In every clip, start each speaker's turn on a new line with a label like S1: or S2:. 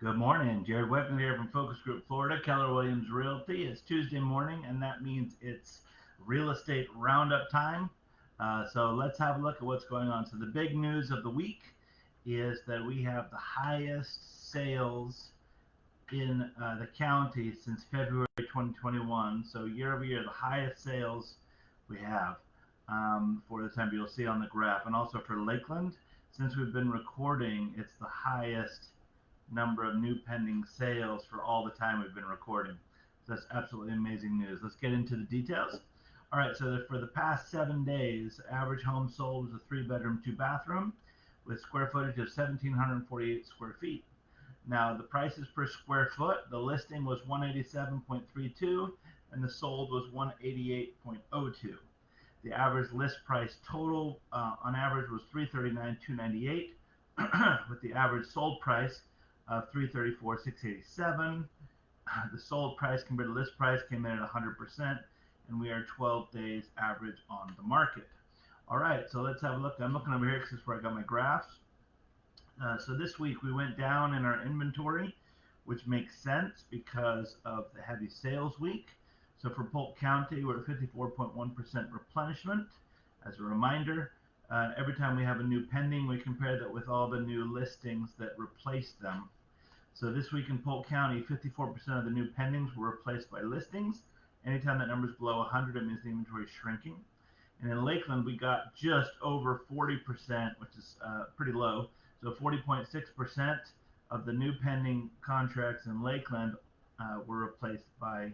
S1: Good morning. Jared Weggeland here from Focus Group Florida, Keller Williams Realty. It's Tuesday morning, and that means it's real estate roundup time. So let's have a look at what's going on. So the big news of the week is that we have the highest sales in the county since February 2021. So year over year, the highest sales we have for the time you'll see on the graph. And also for Lakeland, since we've been recording, it's the highest number of new pending sales for all the time we've been recording. So that's absolutely amazing news. Let's get into the details. All right, so for the past 7 days, average home sold was a 3-bedroom, 2-bathroom with square footage of 1,748 square feet. Now the prices per square foot, the listing was 187.32 and the sold was 188.02. The average list price total on average was 339,298 with the average sold price of 334,687. The sold price compared to list price came in at 100%, and we are 12 days average on the market. All right, so let's have a look. I'm looking over here because this is where I got my graphs. So this week we went down in our inventory, which makes sense because of the heavy sales week. So for Polk County, we're at 54.1% replenishment. As a reminder, every time we have a new pending, we compare that with all the new listings that replaced them. So this week in Polk County, 54% of the new pendings were replaced by listings. Anytime that number is below 100, it means the inventory is shrinking. And in Lakeland, we got just over 40%, which is pretty low. So 40.6% of the new pending contracts in Lakeland were replaced by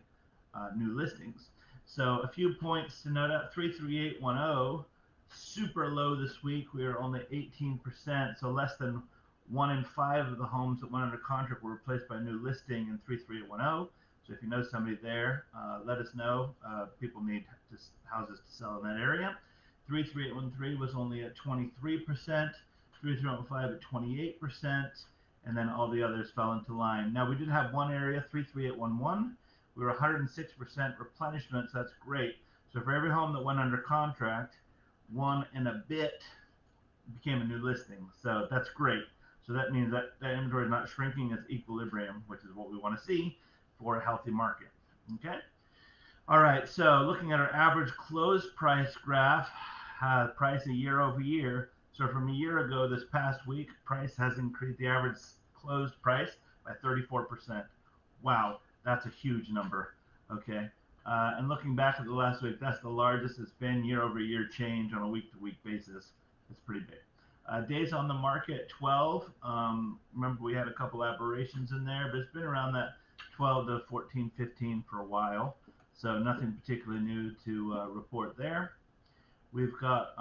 S1: new listings. So a few points to note out: 33810, super low this week. We are only 18%, so less than 1 in 5 of the homes that went under contract were replaced by a new listing in 33810. So if you know somebody there, let us know. People need houses to sell in that area. 33813 was only at 23%, 3315 at 28%, and then all the others fell into line. Now we did have one area, 33811. We were 106% replenishment, so that's great. So for every home that went under contract, 1 and a bit became a new listing. So that's great. So that means that inventory is not shrinking, it's equilibrium, which is what we want to see for a healthy market. Okay. All right. So looking at our average close price graph, price a year over year. So from a year ago, this past week, price has increased, the average closed price by 34%. Wow, that's a huge number. Okay. And looking back at the last week, that's the largest it's been year over year change on a week to week basis. It's pretty big. Days on the market, 12. Remember, we had a couple aberrations in there, but it's been around that 12 to 14, 15 for a while. So nothing particularly new to report there. We've got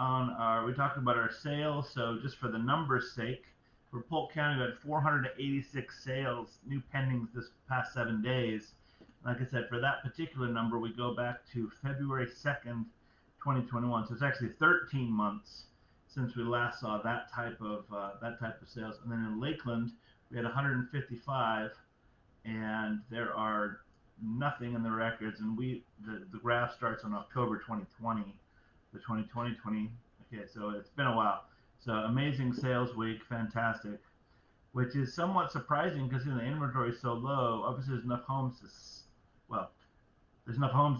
S1: we talked about our sales. So just for the numbers' sake, for Polk County, we had 486 sales, new pendings this past 7 days. Like I said, for that particular number, we go back to February 2nd, 2021. So it's actually 13 months since we last saw that type of sales. And then in Lakeland, we had 155, and there are nothing in the records. And the graph starts on October 2020, the 2020. Okay, so it's been a while. So amazing sales week, fantastic. Which is somewhat surprising because the inventory is so low. Obviously, there's enough homes to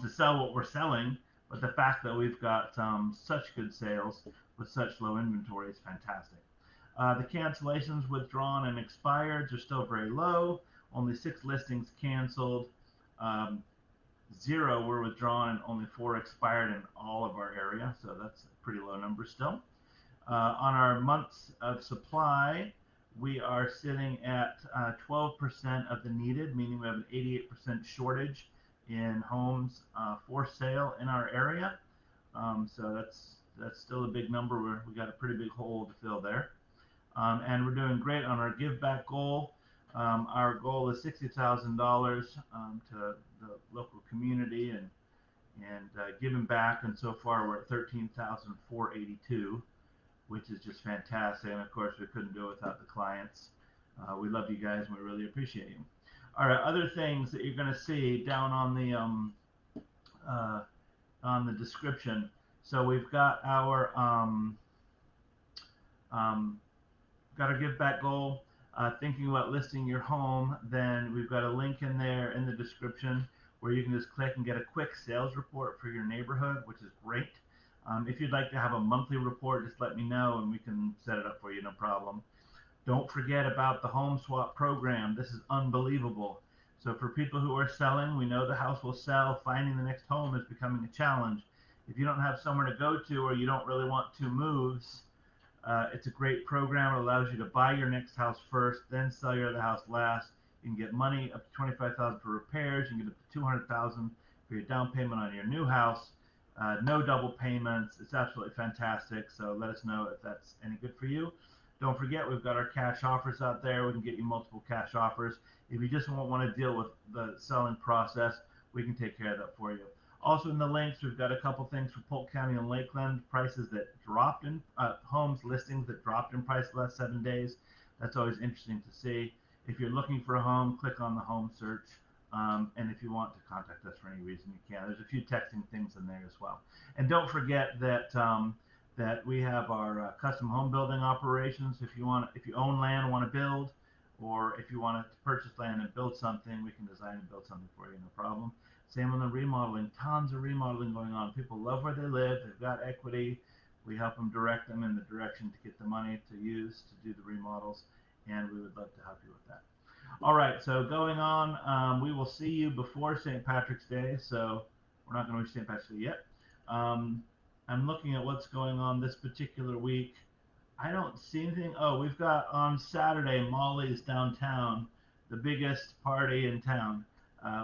S1: sell what we're selling, but the fact that we've got such good sales with such low inventory is fantastic. The cancellations, withdrawn, and expired are still very low. Only 6 listings canceled, 0 were withdrawn, and only 4 expired in all of our area. So that's a pretty low number still. On our months of supply, we are sitting at 12% of the needed, meaning we have an 88% shortage in homes for sale in our area. So that's still a big number. We got a pretty big hole to fill there. And we're doing great on our give back goal. Our goal is $60,000 to the local community and giving back. And so far we're at $13,482, which is just fantastic. And of course we couldn't do it without the clients. We love you guys and we really appreciate you. All right, other things that you're going to see down on the description. So we've got our give back goal. thinking about listing your home, then we've got a link in there in the description where you can just click and get a quick sales report for your neighborhood, which is great. If you'd like to have a monthly report, just let me know and we can set it up for you, no problem. Don't forget about the home swap program. This is unbelievable. So for people who are selling, we know the house will sell. Finding the next home is becoming a challenge. If you don't have somewhere to go to or you don't really want two moves, it's a great program. It allows you to buy your next house first, then sell your other house last. You can get money up to $25,000 for repairs. You can get up to $200,000 for your down payment on your new house. No double payments. It's absolutely fantastic. So let us know if that's any good for you. Don't forget, we've got our cash offers out there. We can get you multiple cash offers. If you just won't want to deal with the selling process, we can take care of that for you. Also in the links, we've got a couple things for Polk County and Lakeland, prices that dropped in, homes listings that dropped in price the last 7 days. That's always interesting to see. If you're looking for a home, click on the home search. And if you want to contact us for any reason, you can. There's a few texting things in there as well. And don't forget that that we have our custom home building operations. If you own land and want to build, or if you want to purchase land and build something, we can design and build something for you, no problem. Same on the remodeling. Tons of remodeling going on. People love where they live. They've got equity. We help them direct them in the direction to get the money to use to do the remodels, and we would love to help you with that. All right, so going on, we will see you before St. Patrick's Day, so we're not going to reach St. Patrick's Day yet. I'm looking at what's going on this particular week. I don't see anything. Oh, we've got on Saturday, Molly's downtown, the biggest party in town.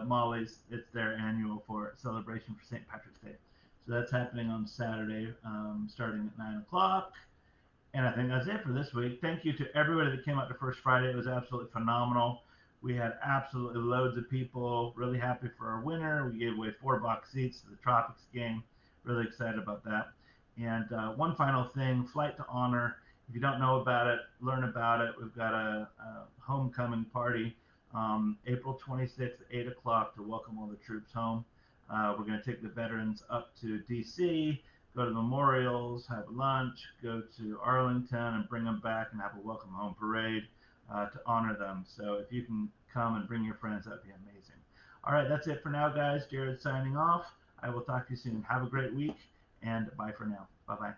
S1: Molly's, it's their annual celebration for St. Patrick's Day. So that's happening on Saturday, starting at 9 o'clock. And I think that's it for this week. Thank you to everybody that came out to First Friday. It was absolutely phenomenal. We had absolutely loads of people. Really happy for our winner. We gave away 4 box seats to the Tropics game. Really excited about that. And one final thing, Flight to Honor. If you don't know about it, learn about it. We've got a homecoming party April 26th at 8 o'clock to welcome all the troops home. We're going to take the veterans up to D.C., go to the memorials, have lunch, go to Arlington, and bring them back and have a welcome home parade to honor them. So if you can come and bring your friends, that'd be amazing. All right, that's it for now, guys. Jared signing off. I will talk to you soon. Have a great week, and bye for now. Bye-bye.